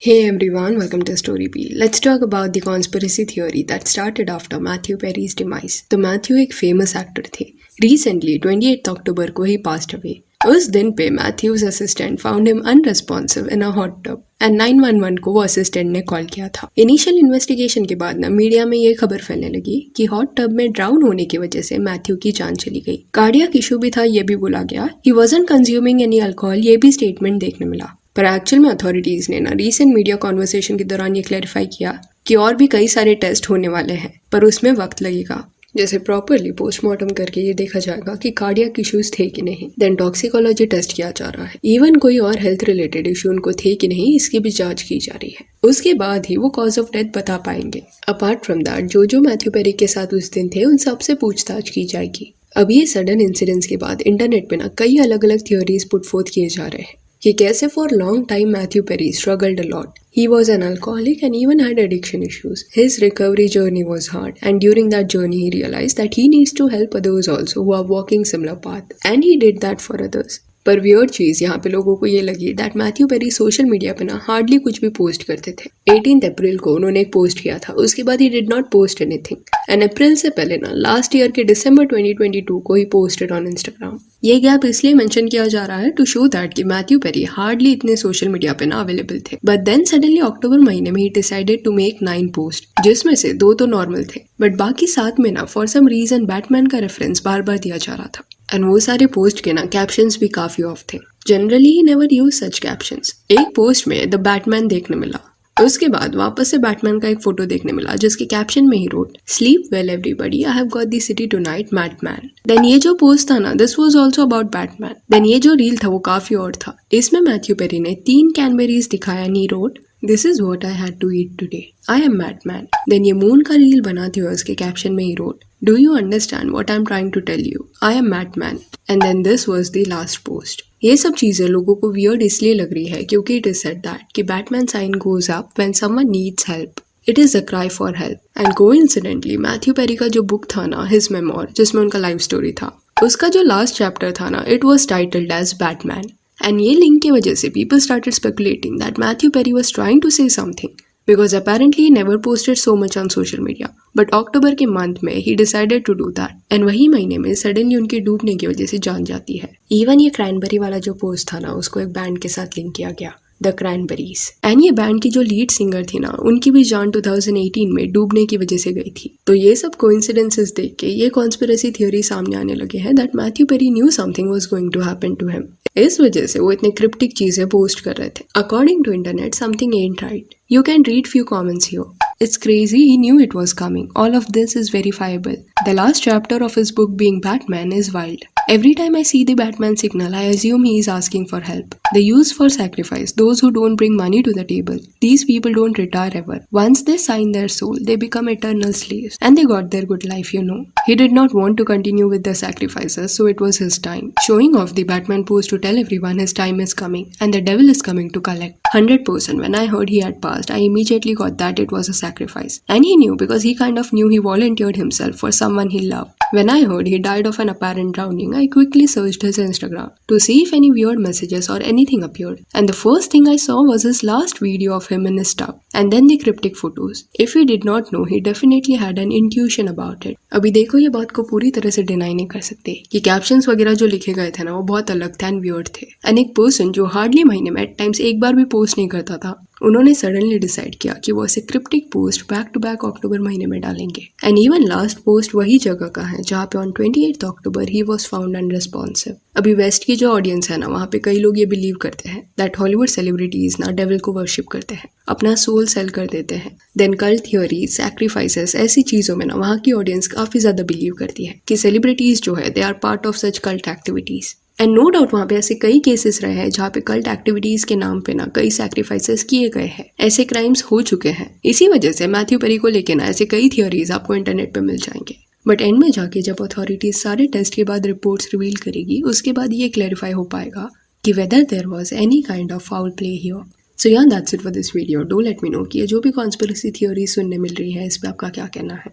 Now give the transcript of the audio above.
Hey everyone, welcome to Story P. Let's talk about the conspiracy theory that started after Matthew Perry's demise. तो Matthew एक famous actor थे. Recently, 28 October को ही passed away. उस दिन पे Matthew's assistant found him unresponsive in a hot tub and 911 को वो असिस्टेंट ने कॉल किया था. इनिशियल इन्वेस्टिगेशन के बाद ना मीडिया में ये खबर फैलने लगी कि हॉट टब में ड्राउन होने की वजह से मैथ्यू की जान चली गई. कार्डियक इशू भी था, ये भी बोला गया. He wasn't consuming any alcohol, ये भी स्टेटमेंट देखने मिला. पर एक्चुअल में अथॉरिटीज ने ना रीसेंट मीडिया कॉन्वर्सेशन के दौरान ये क्लैरिफाई किया कि और भी कई सारे टेस्ट होने वाले हैं, पर उसमें वक्त लगेगा. जैसे प्रॉपरली पोस्टमार्टम करके ये देखा जाएगा कि कार्डियक इश्यूज थे कि नहीं. देन टॉक्सिकोलॉजी टेस्ट किया जा रहा है. इवन कोई और हेल्थ रिलेटेड इशू उनको थे कि नहीं, इसकी भी जांच की जा रही है. उसके बाद ही वो कॉज ऑफ डेथ बता पाएंगे. अपार्ट फ्रॉम दैट जो मैथ्यू पेरी के साथ उस दिन थे उन सबसे पूछताछ की जाएगी. अब ये सडन इंसिडेंट्स के बाद इंटरनेट पे ना कई अलग अलग थ्योरीज पुट फोर्थ किए जा रहे हैं कि कैसे for long time Matthew Perry struggled a lot. He was an alcoholic and even had addiction issues. His recovery journey was hard, and during that journey he realized that he needs to help others also who are walking similar path, and he did that for others. पर weird चीज यहाँ पे लोगों को ये लगी that Matthew peri social media पे ना हार्डली कुछ भी पोस्ट करते थे. 18 अप्रैल को उन्होंने एक पोस्ट किया था, उसके बाद he did not post anything. And April से पहले ना लास्ट ईयर के दिसंबर 2022 को ही पोस्टेड ऑन इंस्टाग्राम. ये गैप इसलिए मेंशन किया जा रहा है टू शो दैट कि मैथ्यू पेरी हार्डली इतने सोशल मीडिया पे ना अवेलेबल थे. बट देन सडनली अक्टूबर महीने में ही डिसाइडेड टू मेक 9 पोस्ट, जिसमें से 2 तो नॉर्मल थे, बट बाकी 7 में ना फॉर सम रीजन बैटमैन का रेफरेंस बार बार दिया जा रहा था. एंड वो सारे पोस्ट के ना कैप्शंस भी काफी ऑफ थे. Generally he never use such captions. एक पोस्ट में द बैटमैन देखने मिला, उसके बाद वापस से बैटमैन का एक फोटो देखने मिला जिसके कैप्शन में he wrote sleep well everybody, I have got the city tonight Batman. Then ये जो पोस्ट था ना this was also about Batman. Then ये जो रील था वो काफी और था. इसमें मैथ्यू पेरी ने 3 कैनबेरीज दिखाया and he wrote this is what I had to eat today, I am Matman. Then ये मून का रील बनाते हुए उसके कैप्शन में he wrote do you understand what I am trying to tell you, I am Matman. And then this was the last post. ये सब चीजें लोगों को वियर्ड इसलिए लग रही है क्योंकि इट इज सेड दैट कि Batman sign goes up when someone needs help. It is a cry for help. And coincidentally Matthew Perry का जो बुक था ना हिज मेमोर, जिसमें उनका लाइफ स्टोरी था, उसका जो लास्ट चैप्टर था ना it was titled as Batman. And ये लिंक की वजह से people started speculating that Matthew Perry was trying to say something because apparently he never posted so much on social media. But अक्टूबर के month में he decided to do that. And वही महीने में suddenly उनके डूबने की वजह से जान जाती है. इवन ये क्रैनबेरी वाला जो पोस्ट था ना उसको एक बैंड के साथ लिंक किया गया, द क्रैनबेरीज. एंड ये बैंड की जो लीड सिंगर थी ना उनकी भी जान 2018 में डूबने की वजह से गई थी. तो ये सब कोइंसिडेंसेस देख के ये कॉन्स्पिरेसी थ्योरी सामने आने लगे हैं that Matthew Perry knew something was going to happen to him. इस वजह से वो इतने क्रिप्टिक चीजें पोस्ट कर रहे थे. According to internet something ain't right. You can read few comments here. It's crazy, he knew it was coming. All of this is verifiable. The last chapter of his book being Batman is wild. Every time I see the Batman signal, I assume he is asking for help. The use for sacrifice, those who don't bring money to the table. These people don't retire ever. Once they sign their soul, they become eternal slaves. And they got their good life, you know. He did not want to continue with the sacrifices, so it was his time. Showing off the Batman post to tell everyone his time is coming and the devil is coming to collect. 100% when I heard he had passed, I immediately got that it was a sacrifice. And he knew because he kind of knew he volunteered himself for someone he loved. When I heard he died of an apparent drowning, I quickly searched his Instagram to see if any weird messages or anything appeared. And the first thing I saw was his last video of him in his tub. And then the cryptic photos. If he did not know, he definitely had an intuition about it. अभी देखो ये बात को पूरी तरह से deny नहीं कर सकते कि कैप्शंस वगैरह जो लिखे गए थे ना वो बहुत अलग थे एंड वियर्ड थे. एंड एक पर्सन जो हार्डली महीने में एट टाइम्स एक बार भी पोस्ट नहीं करता था, उन्होंने सडनली डिसाइड किया कि वो ऐसे cryptic post back to back अक्टूबर महीने में डालेंगे. एंड इवन लास्ट पोस्ट वही जगह का है जहाँ पे on 28 October he was found unresponsive. अभी वेस्ट की जो ऑडियंस है ना वहाँ पे कई लोग ये बिलीव करते हैं दैट हॉलीवुड सेलिब्रिटीज ना डेविल को वर्शिप करते हैं, अपना सोल सेल कर देते हैं. देन कल्ट थ्योरीज, सैक्रिफाइसेस, ऐसी चीजों में ना वहाँ की ऑडियंस काफी ज्यादा बिलीव करती है कि सेलिब्रिटीज जो है they are part of such cult activities. And no doubt वहाँ पे ऐसे कई केसेस रहे हैं जहाँ पे कल्ट एक्टिविटीज के नाम पे ना कई सैक्रिफाइसेस किए गए हैं, ऐसे क्राइम्स हो चुके हैं. इसी वजह से मैथ्यू पेरी को लेके ना ऐसे कई थियोरीज आपको इंटरनेट पे मिल जाएंगे. बट एंड में जाके जब अथॉरिटीज सारे टेस्ट के बाद रिपोर्ट्स रिवील करेगी उसके बाद ये क्लैरिफाई हो पाएगा कि whether there was any kind of foul play here. So यार that's it for this video. Do let me know कि ये जो भी कॉन्स्पिरेसी थ्योरी सुनने मिल रही है इस पे आपका क्या कहना है.